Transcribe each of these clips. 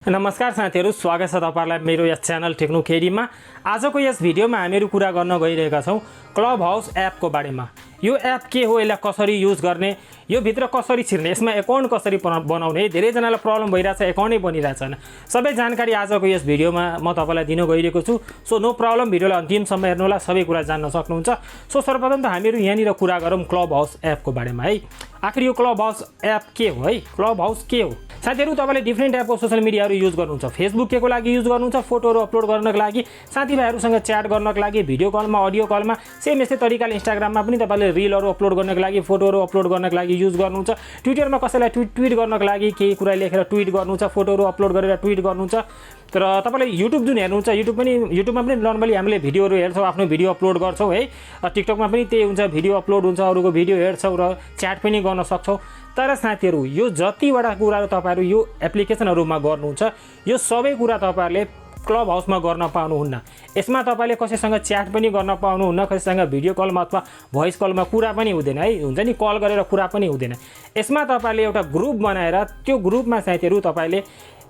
नमस्कार साथीहरु, स्वागत छ तपाईहरुलाई मेरो यस च्यानल टेक्नो केडीमा। आजको यस भिडियोमा हामीहरु कुरा गर्न गइरहेका छौं क्लब हाउस एपको बारेमा। यो एप के हो, यसलाई कसरी युज गर्ने, यो भित्र कसरी छिर्ने, यसमा अकाउन्ट कसरी बनाउने, धेरै जनालाई प्रब्लम भइराछ, अकाउन्टै बनिरा छैन। सबै जानकारी आजको यस भिडियोमा म तपाईलाई दिन गइरहेको छु। सो नो प्रब्लम, भिडियोलाई अन्तिमसम्म हेर्नु होला, सबै कुरा जान्न सक्नुहुन्छ। सो सर्वप्रथम त हामीहरु यहाँनिर कुरा गरौँ क्लब हाउस एपको बारेमा है। आखिर यो क्लब हाउस एप के हो है, क्लब हाउस के हो? साथीहरु, तपाईले डिफ्रेन्ट टाइपको सोशल मिडियाहरु युज गर्नुहुन्छ। फेसबुक केको लागि युज गर्नुहुन्छ, फोटोहरु अपलोड गर्नको लागि, साथीभाइहरुसँग च्याट गर्नको लागि, भिडियो कलमा, अडियो कलमा, सेम यस्तै तरिकाले इन्स्टाग्राममा पनि तपाईले रिलहरु अपलोड गर्नको लागि, फोटोहरु अपलोड गर्नको लागि युज गर्नुहुन्छ। ट्विटरमा कसैलाई ट्विट गर्नको लागि केही कुरा लेखेर ट्विट गर्नुहुन्छ, फोटोहरु अपलोड गरेर ट्विट गर्नुहुन्छ। तर तपाईले युट्युब जुन हेर्नुहुन्छ, युट्युबमा पनि नर्मली हामीले भिडियोहरु हेर्छौं, आफ्नो भिडियो अपलोड गर्छौं है। टिकटकमा पनि त्यही हुन्छ, भिडियो अपलोड हुन्छ, अरूको भिडियो हेर्छौं र च्याट पनि गर्न सक्छौं। तर साथीहरु, यो जतिवटा कुराहरु तपाईहरु यो एप्लिकेसनहरुमा गर्नुहुन्छ, यो सबै कुरा तपाईहरुले क्लब हाउसमा गर्न पाउनुहुन्न। यसमा तपाईले कसैसँग च्याट पनि गर्न पाउनुहुन्न, कसैसँग भिडियो कलमा अथवा भोइस कलमा कुरा पनि हुँदैन है, हुन्छ नि, कल गरेर कुरा पनि हुँदैन। यसमा तपाईले एउटा ग्रुप बनाएर त्यो ग्रुपमा साथीहरु तपाईले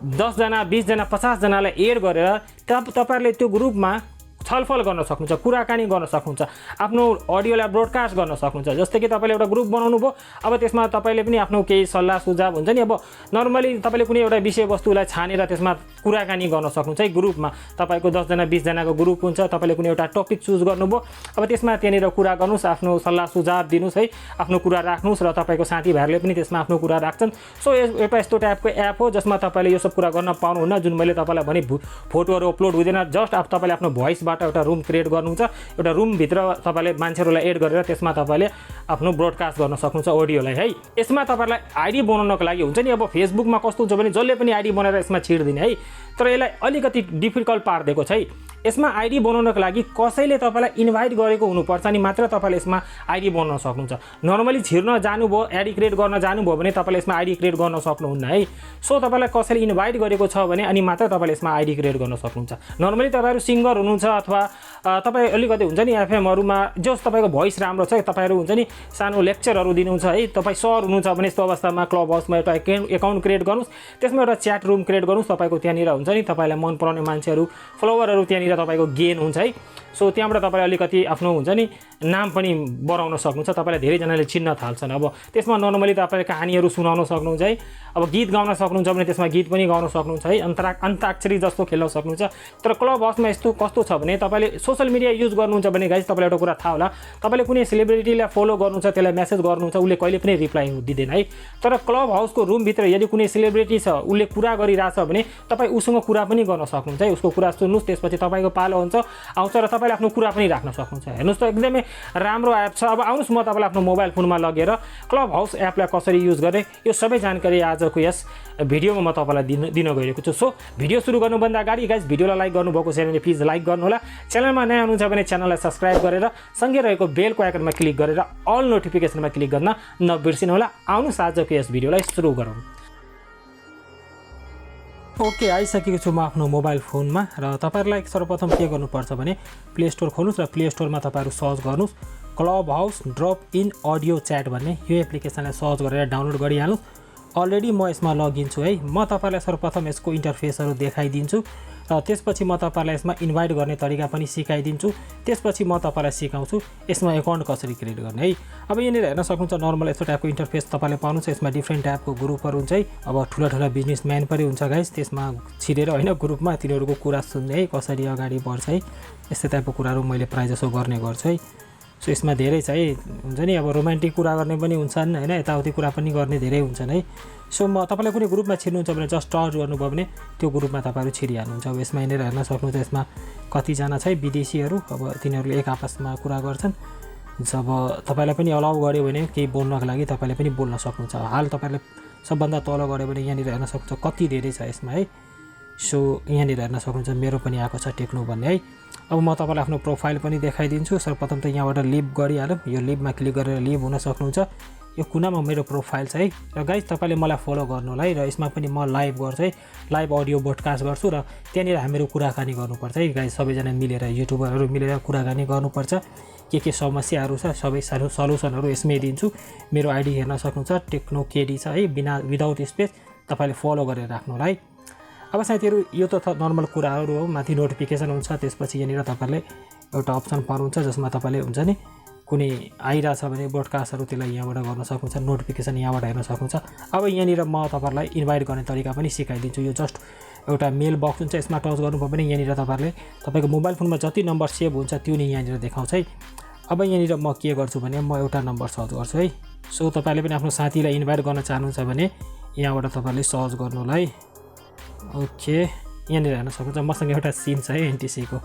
10 जना, 20 जना, 50 जनालाई एड गरेर तपाईहरुले त्यो ग्रुपमा छलफल गर्न सक्नुहुन्छ, कुराकानी गर्न सक्नुहुन्छ, आफ्नो अडियोलाई ब्रोडकास्ट गर्न सक्नुहुन्छ। जस्तै कि तपाईले एउटा ग्रुप बनाउनु भयो, अब त्यसमा तपाईले पनि आफ्नो केही सल्लाह सुझाव हुन्छ नि, अब नर्मली तपाईले कुनै एउटा विषयवस्तुलाई छानेर त्यसमा कुराकानी गर्न सक्नुहुन्छ है। ग्रुपमा तपाईको 10 जना 20 जनाको ग्रुप हुन्छ, तपाईले कुनै एउटा टपिक चुज गर्नुभयो, अब त्यसमा त्यहाँनिर कुरा गर्नुस्, आफ्नो सल्लाह सुझाव दिनुस् है, आफ्नो कुरा राख्नुस् र तपाईको साथीभाइहरुले पनि त्यसमा आफ्नो कुरा राख्छन्। सो एउटा यस्तो टाइपको एप हो जसमा तपाईले यो सब कुरा गर्न पाउनुहुन्न। जुन मैले तपाईलाई भने फोटोहरु अपलोड हुँदैन, जस्ट अब तपाईले आफ्नो भोइसबाट एउटा रुम क्रिएट गर्नुहुन्छ, एउटा रुम भित्र तपाईले मान्छेहरुलाई एड गरेर त्यसमा तपाईले आफ्नो ब्रोडकास्ट गर्न सक्नुहुन्छ अडियोलाई है। यसमा तपाईलाई आईडी बनाउनको लागि हुन्छ नि, अब फेसबुकमा कस्तो हुन्छ भने जसले पनि आईडी बनाएर यसमा छिर्दिने है। तर यसलाई अलिकति डिफिकल्ट पार्दिएको छ है। यसमा आईडी बनाउनको लागि कसैले तपाईलाई इन्भाइट गरेको हुनुपर्छ नि मात्र तपाईले यसमा आईडी बनाउन सक्नुहुन्छ। नर्मली छिर्न जानुभयो, आईडी क्रिएट गर्न जानुभयो भने तपाईले यसमा आईडी क्रिएट गर्न सक्नुहुन्न है। सो तपाईलाई कसैले इन्भाइट गरेको छ भने अनि मात्र तपाईले यसमा आईडी क्रिएट गर्न सक्नुहुन्छ। नर्मली तपाईहरु सिंगर हुनुहुन्छ अथवा तपाई अलिकति हुन्छ नि एफएमहरुमा जस तपाईको भोइस राम्रो छ, तपाईहरु हुन्छ नि सानो लेक्चरहरु दिनुहुन्छ है, तपाई सर हुनुहुन्छ भने यस्तो अवस्थामा क्लब हाउसमा एउटा अकाउन्ट क्रिएट गर्नुस्, त्यसमा एउटा च्याट रुम क्रिएट गर्नुस्। तपाईको त्यहाँनिर हुन्छ नि तपाईलाई मन पराउने मान्छेहरु, फलोवरहरु त्यहाँनिर तपाईको गेन हुन्छ है। सो त्यहाँबाट तपाईले अलिकति आफ्नो हुन्छ नि नाम पनि बढाउन सक्नुहुन्छ, तपाईलाई धेरै जनाले चिन्न थाल्छन्। अब त्यसमा नर्मली तपाईले कहानीहरु सुनाउन सक्नुहुन्छ है, अब गीत गाउन सक्नुहुन्छ भने त्यसमा गीत पनि गाउन सक्नुहुन्छ है, अन्ताक्षरी जस्तो खेल्न सक्नुहुन्छ। तर क्लब हाउसमा यस्तो कस्तो छ भने तपाईले सोशल मिडिया युज गर्नुहुन्छ भने गाइस तपाईलाई एउटा कुरा थाहा होला, तपाईले कुनै सेलिब्रिटीलाई फलो गर्नुहुन्छ, त्यसलाई मेसेज गर्नुहुन्छ, उले कहिले पनि रिप्लाई दिदैन है। तर क्लब हाउसको रुम भित्र यदि कुनै सेलिब्रिटी छ, उले कुरा गरिराछ भने तपाई उसँग कुरा पनि गर्न सक्नुहुन्छ है। उसको कुरा सुन्नुस्, त्यसपछि तपाईको पालो हुन्छ, आउँछ र तपाईले आफ्नो कुरा पनि राख्न सक्नुहुन्छ। हेर्नुस् त एकदमै राम्रो एप छ। अब आउनुस् म तपाईलाई आफ्नो मोबाइल फोनमा लगेर क्लब हाउस एपलाई कसरी युज गर्ने यो सबै जानकारी आजको यस भिडियोमा म तपाईलाई दिन गइरहेको छु। सो भिडियो सुरु गर्नुभन्दा अगाडि गाइस भिडियोलाई लाइक गर्नुभएको छैन भने प्लिज लाइक गर्नु होला। च्यानलमा नयाँ हुनुहुन्छ भने च्यानललाई सब्स्क्राइब गरेर सँगै रहेको बेलको आइकनमा क्लिक गरेर अल नोटिफिकेसनमा क्लिक गर्न नबिर्सिनु होला। आउनुस् आजको यस भिडियोलाई सुरु गरौँ। ओके, आइसकेको छु म आफ्नो मोबाइल फोनमा र तपाईहरुलाई सर्वप्रथम के गर्नुपर्छ भने प्ले स्टोर खोल्नुस् र प्ले स्टोरमा तपाईहरु सर्च गर्नुस् club house drop in audio chat भन्ने यो एप्लिकेसनलाई सर्च गरेर डाउनलोड गरिहाल्नुस्। अलरेडी म यसमा लगइन छु है। म तपाईहरुलाई सर्वप्रथम यसको इन्टरफेसहरु देखाइदिन्छु र त्यसपछि म तपाईहरुलाई यसमा इन्भाइट गर्ने तरिका पनि सिकाइदिन्छु। त्यसपछि म तपाईहरुलाई सिकाउँछु यसमा अकाउन्ट कसरी क्रिएट गर्ने है। अब यहाँनिर हेर्न सक्नुहुन्छ नर्मल यस्तो टाइपको इन्टरफेस तपाईले पाउनुहुन्छ। यसमा डिफ्रेन्ट टाइपको ग्रुपहरु हुन्छ है। अब ठुला बिजनेसम्यान पनि हुन्छ गाइस, त्यसमा छिरेर हैन ग्रुपमा तिनीहरुको कुरा सुन्ने है, कसरी अगाडि बढ्छ है, यस्तै टाइपको कुराहरु मैले प्राय जसो गर्ने गर्छु है। सो यसमा धेरै छ है, हुन्छ नि, अब रोमान्टिक कुरा गर्ने पनि हुन्छन् हैन, यताउति कुरा पनि गर्ने धेरै हुन्छन् है। सो म तपाईलाई कुनै ग्रुपमा छिर्नुहुन्छ भने जस्ट टच गर्नुभयो भने त्यो ग्रुपमा तपाईहरु छिरिहाल्नुहुन्छ। अब यसमा यहाँनिर हेर्न सक्नुहुन्छ यसमा कतिजना छ है विदेशीहरु, अब तिनीहरुले एक आपसमा कुरा गर्छन्। जब तपाईलाई पनि अलाउ गर्यो भने केही बोल्नको लागि तपाईले पनि बोल्न सक्नुहुन्छ। हाल तपाईले सबभन्दा तल गऱ्यो भने यहाँनिर हेर्न सक्नुहुन्छ कति धेरै छ यसमा है। सो यहाँनिर हेर्न सक्नुहुन्छ मेरो पनि आएको छ टेक्नो भन्ने है। अब म तपाईलाई आफ्नो प्रोफाइल पनि देखाइदिन्छु। सर्वप्रथम त यहाँबाट लिभ गरिहालौँ, यो लिभमा क्लिक गरेर लिभ हुन सक्नुहुन्छ। यो कुनामा मेरो प्रोफाइल छ है। र गाइस तपाईले मलाई फलो गर्नु होला है। र यसमा पनि म लाइभ गर्छु है, लाइभ अडियो ब्रोडकास्ट गर्छु र त्यहाँनिर हामीहरू कुराकानी गर्नुपर्छ है गाइस। सबैजना मिलेर युट्युबरहरू मिलेर कुराकानी गर्नुपर्छ। के समस्याहरू छ सबै सल्युसनहरू यसमै दिन्छु। मेरो आइडी हेर्न सक्नुहुन्छ टेक्नो केडी छ है, विदाउट स्पेस। तपाईले फलो गरेर राख्नु होला है। अब साथीहरू यो त नर्मल कुराहरू हो। माथि नोटिफिकेसन हुन्छ, त्यसपछि यहाँनिर तपाईँहरूले एउटा अप्सन पाउनुहुन्छ जसमा तपाईँले हुन्छ नि कुनै आइरहेछ भने ब्रोडकास्टहरू त्यसलाई यहाँबाट गर्न सक्नुहुन्छ, नोटिफिकेसन यहाँबाट हेर्न सक्नुहुन्छ। अब यहाँनिर म तपाईँहरूलाई इन्भाइट गर्ने तरिका पनि सिकाइदिन्छु। यो जस्ट एउटा मेल बक्स हुन्छ, यसमा टच गर्नुभयो भने यहाँनिर तपाईँहरूले तपाईँको मोबाइल फोनमा जति नम्बर सेभ हुन्छ त्यो नै यहाँनिर देखाउँछ है। अब यहाँनिर म के गर्छु भने म एउटा नम्बर सर्च गर्छु है। सो तपाईँले पनि आफ्नो साथीलाई इन्भाइट गर्न चाहनुहुन्छ भने यहाँबाट तपाईँले सर्च गर्नुलाई ओके यहाँनिर हेर्न सक्नुहुन्छ। मसँग एउटा सिन छ है एनटिसीको।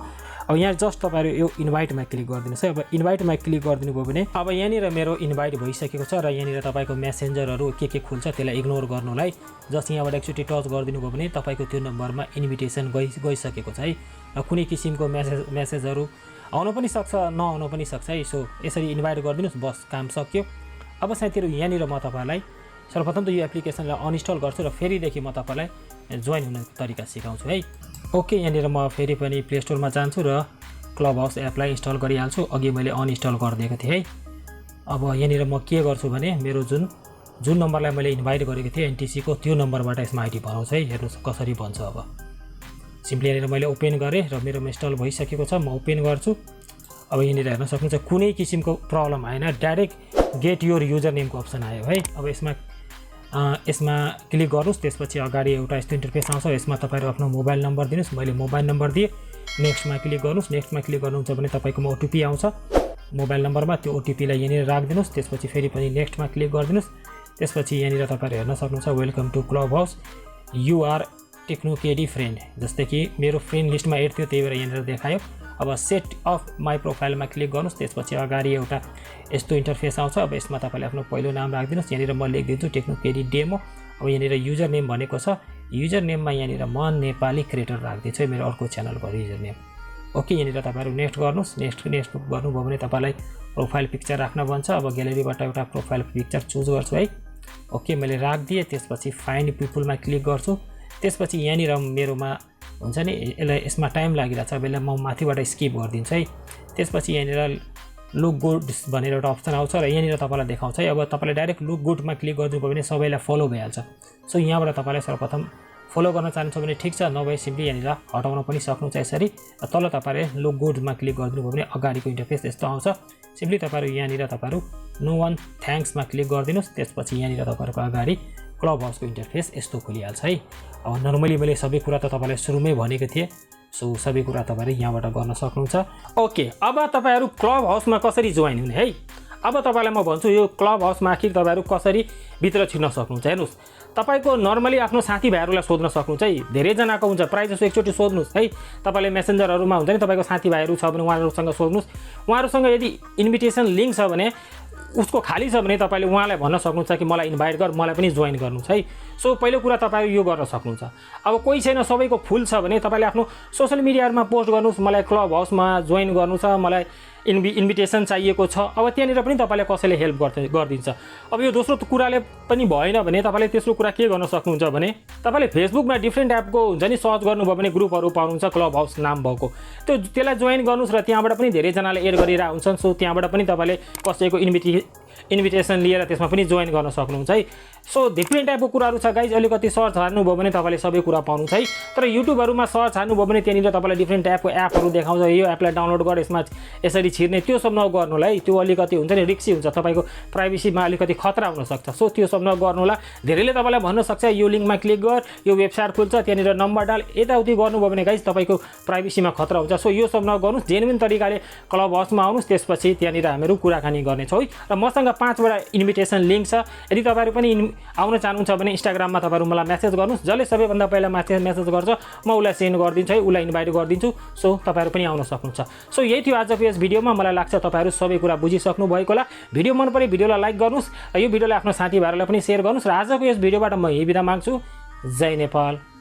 अब यहाँ जस्ट तपाईँहरू यो इन्भाइटमा क्लिक गरिदिनुहोस् है। अब इन्भाइटमा क्लिक गरिदिनु भयो भने अब यहाँनिर मेरो इन्भाइट भइसकेको छ र यहाँनिर तपाईँको मेसेन्जरहरू के खुल्छ त्यसलाई इग्नोर गर्नुलाई जस्ट यहाँबाट एकचोटि टच गरिदिनु भयो भने तपाईँको त्यो नम्बरमा इन्भिटेसन गइसकेको छ है। र कुनै किसिमको मेसेजहरू आउन पनि सक्छ, नआउन पनि सक्छ है। सो यसरी इन्भाइट गरिदिनुहोस्, बस काम सक्यो। अब साथीहरू यहाँनिर म तपाईँलाई सर्वप्रथम त यो एप्लिकेसनलाई अनइन्स्टल गर्छु र फेरिदेखि म तपाईँलाई जोइन हुने तरिका सिकाउँछु है। ओके यहाँनिर म फेरि पनि प्ले स्टोरमा जान्छु र क्लब हाउस एपलाई इन्स्टल गरिहाल्छु। अघि मैले अनइन्स्टल गरिदिएको थिएँ है। अब यहाँनिर म के गर्छु भने मेरो जुन नम्बरलाई मैले इन्भाइट गरेको थिएँ एनटिसीको त्यो नम्बरबाट यसमा आइडी बनाउँछु है। हेर्नुहोस् कसरी बन्छ। अब सिम्पली यहाँनिर मैले ओपन गरेँ र मेरोमा इन्स्टल भइसकेको छ। म ओपन गर्छु। अब यहाँनिर हेर्न सक्नुहुन्छ कुनै किसिमको प्रब्लम आएन, डाइरेक्ट गेट योर युजर नेमको अप्सन आयो है। अब यसमा क्लिक गर्नुहोस्, त्यसपछि अगाडि एउटा यस्तो इन्टरफेस आउँछ। यसमा तपाईँहरू आफ्नो मोबाइल नम्बर दिनुहोस्। मैले मोबाइल नम्बर दिएँ। नेक्स्टमा क्लिक गर्नुहोस्। नेक्स्टमा क्लिक गर्नुहुन्छ भने तपाईँकोमा ओटिपी आउँछ मोबाइल नम्बरमा, त्यो ओटिपीलाई यहाँनिर राखिदिनुहोस्। त्यसपछि फेरि पनि नेक्स्टमा क्लिक गरिदिनुहोस्। त्यसपछि यहाँनिर तपाईँहरू हेर्न सक्नुहुन्छ welcome to club house, you are techno KD friend. जस्तै कि मेरो फ्रेन्ड लिस्टमा एड थियो त्यही भएर यहाँनिर देखायो। अब सेट अफ माई प्रोफाइलमा क्लिक गर्नुहोस्। त्यसपछि अगाडि एउटा यस्तो इन्टरफेस आउँछ। अब यसमा तपाईँले आफ्नो पहिलो नाम राखिदिनुहोस्। यहाँनिर म लेखिदिन्छु टेक्नो केडी डेमो। अब यहाँनिर युजर नेम भनेको छ, युजर नेममा यहाँनिर म नेपाली क्रिएटर राखिदिन्छु है, मेरो अर्को च्यानलको युजर नेम। ओके यहाँनिर तपाईँहरू नेक्स्ट गर्नुहोस्। नेक्स्ट गर्नुभयो भने तपाईँलाई प्रोफाइल पिक्चर राख्न भन्छ। अब ग्यालेरीबाट एउटा प्रोफाइल पिक्चर चुज गर्छु है। ओके मैले राखिदिएँ। त्यसपछि फाइन्ड पिपुलमा क्लिक गर्छु। त्यसपछि यहाँनिर मेरोमा हुन्छ नि यसमा टाइम लागिरहेछ, अब यसलाई म माथिबाट स्किप गरिदिन्छु है। त्यसपछि यहाँनिर लुक गुड भनेर एउटा अप्सन आउँछ र यहाँनिर तपाईँलाई देखाउँछ है। अब तपाईँले डाइरेक्ट लुक गुडमा क्लिक गरिदिनुभयो भने सबैलाई फलो भइहाल्छ। सो यहाँबाट तपाईँलाई सर्वप्रथम फलो गर्न चाहनुहुन्छ भने ठिक छ, नभए सिम्पली यहाँनिर हटाउन पनि सक्नुहुन्छ यसरी। तल तपाईँले लुक गुडमा क्लिक गरिदिनु भयो भने अगाडिको इन्टरफेस यस्तो आउँछ। सिम्पली तपाईँहरू यहाँनिर तपाईँहरू नो वान थ्याङ्क्समा क्लिक गरिदिनुहोस्। त्यसपछि यहाँनिर तपाईँहरूको अगाडि क्लब हाउसको इन्टरफेस यस्तो खुलिहाल्छ है। अब नर्मली मैले सबै कुरा त तपाईँलाई सुरुमै भनेको थिएँ। सो सबै कुरा तपाईँहरू यहाँबाट गर्न सक्नुहुन्छ। ओके अब तपाईँहरू क्लब हाउसमा कसरी जोइन हुने है। अब तपाईँलाई म भन्छु यो क्लब हाउसमा आखिर तपाईँहरू कसरी भित्र छिर्न सक्नुहुन्छ। हेर्नुहोस् तपाईँको नर्मली आफ्नो साथीभाइहरूलाई सोध्न सक्नुहुन्छ है। धेरैजनाको हुन्छ, प्रायः जस्तो एकचोटि सोध्नुहोस् है। तपाईँले मेसेन्जरहरूमा हुन्छ नि तपाईँको साथीभाइहरू छ भने उहाँहरूसँग सोध्नुहोस्। उहाँहरूसँग यदि इन्भिटेसन लिङ्क छ भने उसको खाली छ भने तपाईँले उहाँलाई भन्न सक्नुहुन्छ कि मलाई इन्भाइट गर, मलाई पनि जोइन गर्नुहोस् है। सो पहिलो कुरा तपाईँहरू यो गर्न सक्नुहुन्छ। अब कोही छैन, सबैको फुल छ भने तपाईँले आफ्नो सोसियल मिडियामा पोस्ट गर्नुहोस्, मलाई क्लब हाउसमा जोइन गर्नु छ, मलाई इन्भिटेसन चाहिएको छ। अब त्यहाँनिर पनि तपाईँले कसैले हेल्प गरिदिन्छ। अब यो दोस्रो कुराले पनि भएन भने तपाईँले तेस्रो कुरा के गर्न सक्नुहुन्छ भने तपाईँले फेसबुकमा डिफ्रेन्ट एपको हुन्छ नि सर्च गर्नुभयो भने ग्रुपहरू पाउनुहुन्छ क्लब हाउस नाम भएको, त्यसलाई जोइन गर्नुहोस् र त्यहाँबाट पनि धेरैजनाले एड गरिरहेको हुन्छन्। सो त्यहाँबाट पनि तपाईँले कसैको इन्भिटेसन लिएर त्यसमा पनि जोइन गर्न सक्नुहुन्छ है। सो डिफ्रेन्ट टाइपको कुराहरू छ गाइज। अलिकति सर्च हान्नुभयो भने तपाईँले सबै कुरा पाउनुहुन्छ है। तर युट्युबहरूमा सर्च हान्नुभयो भने त्यहाँनिर तपाईँलाई डिफ्रेन्ट टाइपको एपहरू देखाउँछ, यो एपलाई डाउनलोड गर, यसमा यसरी छिर्ने, त्यो सब नगर्नुलाई। त्यो अलिकति हुन्छ नि रिक्सी हुन्छ, तपाईँको प्राइभेसीमा अलिकति खतरा हुनसक्छ। सो त्यो सब नगर्नुलाई धेरैले तपाईँलाई भन्न सक्छ यो लिङ्कमा क्लिक गर, यो वेबसाइट खुल्छ, त्यहाँनिर नम्बर डाल, यताउति गर्नुभयो भने गाइज तपाईँको प्राइभेसीमा खतरा हुन्छ। सो यो सब नगर्नुहोस्, जेन्युन तरिकाले क्लब हाउसमा आउनुहोस्। त्यसपछि त्यहाँनिर हामीहरू कुराकानी गर्नेछौँ है। र मसँग 5वटा इन्भिटेसन लिङ्क छ। यदि तपाईँहरू पनि आउन चाहनुहुन्छ भने इन्स्टाग्राममा तपाईँहरू मलाई मेसेज गर्नुहोस्। जसले सबैभन्दा पहिला मेसेज गर्छ म उसलाई सेन्ड गरिदिन्छु है, उसलाई इन्भाइट गरिदिन्छु। सो तपाईँहरू पनि आउन सक्नुहुन्छ। सो यही थियो आजको यस भिडियोमा। मलाई लाग्छ तपाईँहरू सबै कुरा बुझिसक्नु भएको होला। भिडियो मन परे भिडियोलाई लाइक गर्नुहोस् र यो भिडियोलाई आफ्नो साथीभाइहरूलाई पनि सेयर गर्नुहोस्। र आजको यस भिडियोबाट म यही बिदा माग्छु। जय नेपाल।